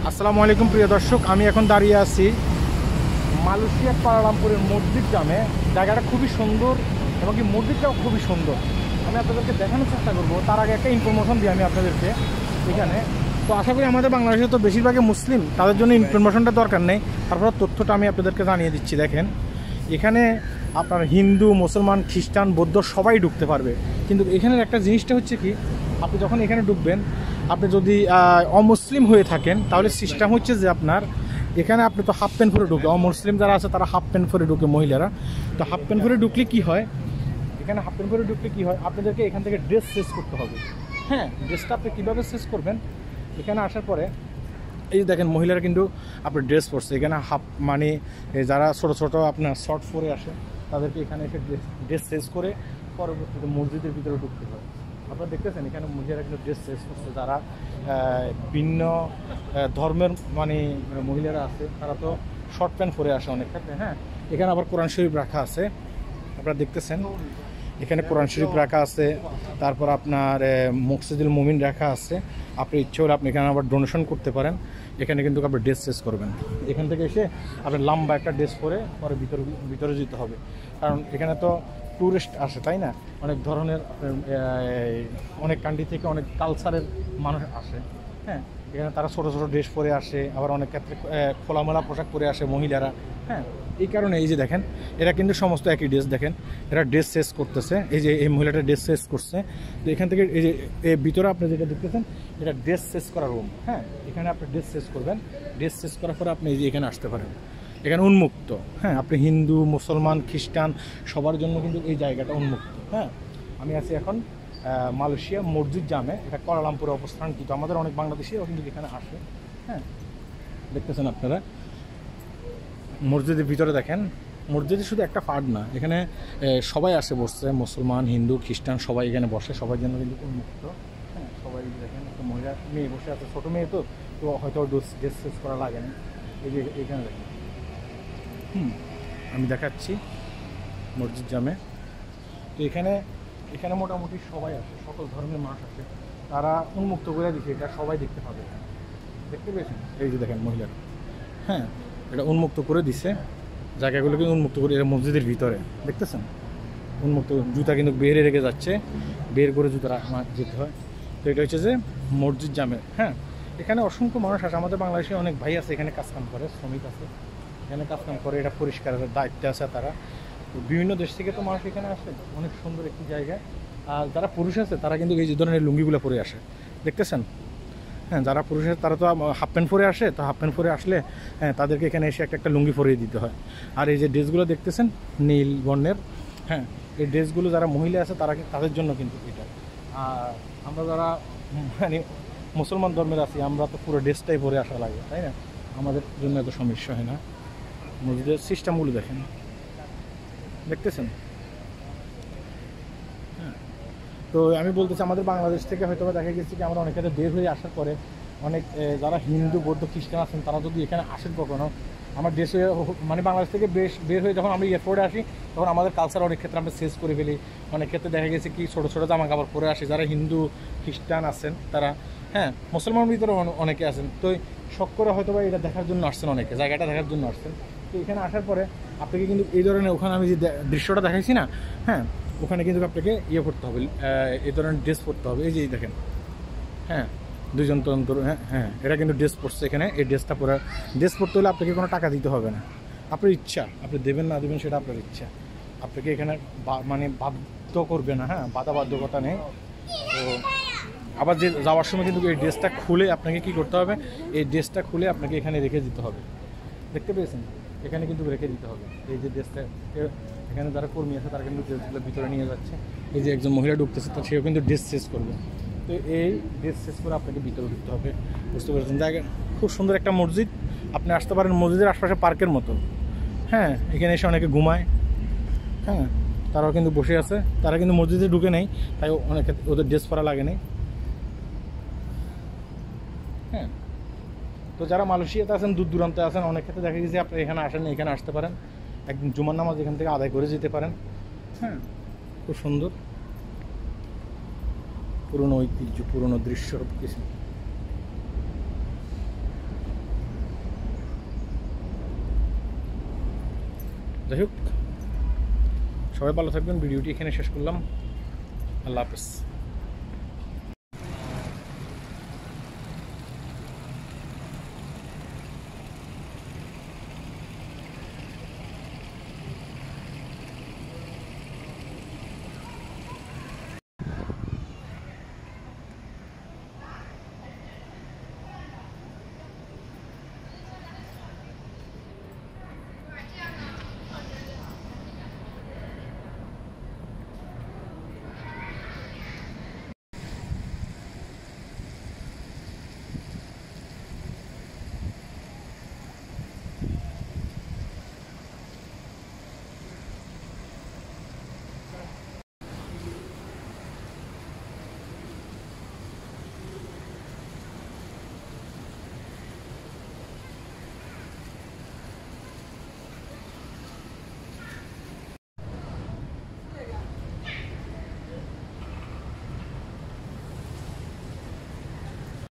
আসসালামু আলাইকুম প্রিয় দর্শক, আমি এখন দাঁড়িয়ে আছি মালয়েশিয়া কুয়ালালামপুরের মসজিদ গ্রামে। জায়গাটা খুবই সুন্দর এবং কি মসজিদটাও খুবই সুন্দর। আমি আপনাদেরকে দেখানোর চেষ্টা করব। তার আগে একটা ইনফরমেশন দিই আমি আপনাদেরকে এখানে। তো আশা করি আমাদের বাংলাদেশে তো বেশিরভাগই মুসলিম, তাদের জন্য ইনফরমেশনটা দরকার নেই, তারপর তথ্যটা আমি আপনাদেরকে জানিয়ে দিচ্ছি। দেখেন, এখানে আপনার হিন্দু, মুসলমান, খ্রিস্টান, বৌদ্ধ সবাই ঢুকতে পারবে। কিন্তু এখানের একটা জিনিসটা হচ্ছে কি, আপনি যখন এখানে ঢুকবেন, আপনি যদি অমুসলিম হয়ে থাকেন তাহলে সিস্টেম হচ্ছে যে আপনার এখানে আপনি তো হাফ প্যান্ট পরে ঢুকে, অমুসলিম যারা আছে তারা হাফ প্যান্ট পরে ঢুকে, মহিলারা। তো হাফ প্যান্ট পরে ঢুকলে কী হয়, এখানে হাফ প্যান্ট পরে ঢুকলে কী হয়, আপনাদেরকে এখান থেকে ড্রেস চেঞ্জ করতে হবে। হ্যাঁ, ড্রেসটা আপনি কীভাবে চেঞ্জ করবেন, এখানে আসার পরে এই দেখেন মহিলারা কিন্তু আপনার ড্রেস পরছে। এখানে হাফ মানে যারা ছোটো ছোটো আপনার শর্ট পরে আসে তাদেরকে এখানে এসে ড্রেস চেঞ্জ করে পরবর্তীতে মসজিদের ভিতরে ঢুকতে হয়। আপনারা দেখতেছেন এখানে মহিলারা কিন্তু ড্রেস চেঞ্জ করছে। যারা ভিন্ন ধর্মের মানে মহিলারা আছে তারা তো শর্ট প্যান্ট পরে আসে অনেক ক্ষেত্রে। হ্যাঁ, এখানে আবার কোরআন শরীফ রাখা আছে, আপনারা দেখতেছেন এখানে কোরআন শরীফ রাখা আছে। তারপর আপনার মকসিদুল মুমিন রাখা আছে। আপনি ইচ্ছে হলে আপনি এখানে আবার ডোনেশন করতে পারেন। এখানে কিন্তু আপনি ড্রেস চেঞ্জ করবেন। এখান থেকে এসে আপনি লম্বা একটা ড্রেস পরে পরে ভিতরে যেতে হবে, কারণ এখানে তো ট্যুরিস্ট আসে, তাই না? অনেক ধরনের অনেক কান্ট্রি থেকে অনেক কালচারের মানুষ আসে। হ্যাঁ, এখানে তারা ছোটো ছোটো ড্রেস পরে আসে, আবার অনেক ক্ষেত্রে খোলামেলা পোশাক পরে আসে মহিলারা। হ্যাঁ, এই কারণে এই যে দেখেন এরা কিন্তু সমস্ত একই ড্রেস। দেখেন এরা ড্রেস চেঞ্জ করতেছে, এই যে এই মহিলাটা ড্রেস চেঞ্জ করছে। তো এখান থেকে এই যে এর ভিতরে আপনি যেটা দেখতেছেন এটা ড্রেস চেঞ্জ করার রুম। হ্যাঁ, এখানে আপনি ড্রেস চেঞ্জ করবেন। ড্রেস চেঞ্জ করার পরে আপনি এই যে এখানে আসতে পারেন। এখানে উন্মুক্ত। হ্যাঁ, আপনি হিন্দু, মুসলমান, খ্রিস্টান সবার জন্য কিন্তু এই জায়গাটা উন্মুক্ত। হ্যাঁ, আমি আছি এখন মালয়েশিয়া মসজিদ জামে। এটা কুয়ালালামপুরে অবস্থান, কিন্তু আমাদের অনেক বাংলাদেশিও কিন্তু এখানে আসে। হ্যাঁ, দেখতেছেন আপনারা মসজিদের ভিতরে। দেখেন মসজিদে শুধু একটা পার্ট না, এখানে সবাই আসে বসছে, মুসলমান, হিন্দু, খ্রিস্টান সবাই এখানে বসে, সবার জন্য কিন্তু উন্মুক্ত। হ্যাঁ, সবাই দেখেন একটা মহিলা মেয়ে বসে আছে, ছোটো মেয়ে তো তো হয়তো ড্রেস চেঞ্জ করা লাগে না। এই যে এখানে দেখেন, আমি দেখাচ্ছি মসজিদ জামে। তো এখানে এখানে মোটামুটি সবাই আসে, সকল ধর্মের মানুষ আসে, তারা উন্মুক্ত করে দিচ্ছে, এটা সবাই দেখতে পাবে। দেখতে পেয়েছেন এই যে দেখেন মহিলারা। হ্যাঁ, এটা উন্মুক্ত করে দিছে, জায়গাগুলোকে উন্মুক্ত করে। এটা মসজিদের ভিতরে দেখতেছেন উন্মুক্ত। জুতা কিন্তু বের রেখে যাচ্ছে, বের করে জুতা যেতে হয়। তো এটা হচ্ছে যে মসজিদ জামে। হ্যাঁ, এখানে অসংখ্য মানুষ আসে, আমাদের বাংলাদেশে অনেক ভাই আছে এখানে কাজকাম করে, শ্রমিক আছে এখানে কাজকাম করে, এটা পরিষ্কারের দায়িত্বে আছে তারা। তো বিভিন্ন দেশ থেকে তো মানুষ এখানে আসে, অনেক সুন্দর একটি জায়গা। আর যারা পুরুষ আছে তারা কিন্তু এই যে ধরনের লুঙ্গিগুলো পরে আসে, দেখতেছেন। হ্যাঁ, যারা পুরুষ আছে তারা তো হাফ প্যান্ট পরে আসে, তো হাফ প্যান্ট পরে আসলে হ্যাঁ তাদেরকে এখানে এসে একটা লুঙ্গি পরিয়ে দিতে হয়। আর এই যে ড্রেসগুলো দেখতেছেন নীল বর্ণের, হ্যাঁ এই ড্রেসগুলো যারা মহিলা আছে তারা তাদের জন্য কিন্তু এটা। আর আমরা যারা মানে মুসলমান ধর্মের আছি আমরা তো পুরো ড্রেসটাই পরে আসা লাগে, তাই না? আমাদের জন্য এত সমস্যা হয় না। মসজিদের সিস্টেমগুলো দেখেন, দেখতেছেন। হ্যাঁ, তো আমি বলতেছি আমাদের বাংলাদেশ থেকে হয়তো দেখা গেছে কি আমরা অনেকে বের হয়ে আসার পরে অনেক যারা হিন্দু, বৌদ্ধ, খ্রিস্টান আছেন তারা যদি এখানে আসেন কখনো, আমার দেশে মানে বাংলাদেশ থেকে বের হয়ে যখন আমরা এয়ারপোর্টে আসি তখন আমাদের কালচার অনেক ক্ষেত্রে আমরা চেঞ্জ করে ফেলি। অনেক ক্ষেত্রে দেখা গেছে কি ছোটো ছোটো জামা কাপড় পরে আসে যারা হিন্দু, খ্রিস্টান আছেন তারা। হ্যাঁ, মুসলমানের ভিতরে অনেকে আছেন। তো শখ করে হয়তো বা এটা দেখার জন্য আসছেন, অনেকে জায়গাটা দেখার জন্য আসছেন। তো এখানে আসার পরে আপনাকে কিন্তু এই ধরনের, ওখানে আমি যে দৃশ্যটা দেখাইছি না, হ্যাঁ ওখানে কিন্তু আপনাকে ইয়ে করতে হবে, এই ধরনের ড্রেস পরতে হবে। এই যে দেখেন, হ্যাঁ দুইজন তন্ত্র, হ্যাঁ হ্যাঁ এটা কিন্তু ড্রেস পরছে এখানে। এই ড্রেসটা পরে ড্রেস পরতে হলে আপনাকে কোনো টাকা দিতে হবে না, আপনার ইচ্ছা, আপনি দেবেন না দেবেন সেটা আপনার ইচ্ছা। আপনাকে এখানে মানে বাধ্য করবে না, হ্যাঁ বাধ্যকতা নেই। তো আবার যে যাওয়ার সময় কিন্তু এই ড্রেসটা খুলে আপনাকে কি করতে হবে, এই ড্রেসটা খুলে আপনাকে এখানে রেখে দিতে হবে। দেখতে পেয়েছেন, এখানে কিন্তু রেখে দিতে হবে এই যে ড্রেসটা। এখানে যারা কর্মী আছে তারা কিন্তু ড্রেসগুলো ভিতরে নিয়ে যাচ্ছে। এই যে একজন মহিলা ঢুকতেছে তো সেও কিন্তু ড্রেস চেঞ্জ করবে। তো এই ড্রেস চেঞ্জ করে আপনাকে ভিতরে ঢুকতে হবে, বুঝতে পেরেছেন? জায়গা খুব সুন্দর একটা মসজিদ, আপনি আসতে পারেন। মসজিদের আশপাশে পার্কের মতো। হ্যাঁ, এখানে এসে অনেকে ঘুমায়। হ্যাঁ, তারাও কিন্তু বসে আছে, তারা কিন্তু মসজিদে ঢুকে নেই, তাই অনেকে ওদের ড্রেস পরা লাগে নেই। হ্যাঁ, তো যারা মালয়েশিয়াতে আছেন, দূর দূরান্তে আছেন, অনেক ক্ষেত্রে দেখা গেছে আপনি এখানে আসেন, এখানে আসতে পারেন, একদিন জুমার নামাজ এখান থেকে আদায় করে যেতে পারেন। হ্যাঁ, খুব সুন্দর পুরনো ঐতিহ্য, পুরনো দৃশ্য কিছু। যাই হোক, সবাই ভালো থাকবেন। ভিডিওটি এখানে শেষ করলাম। আল্লাহ হাফেজ।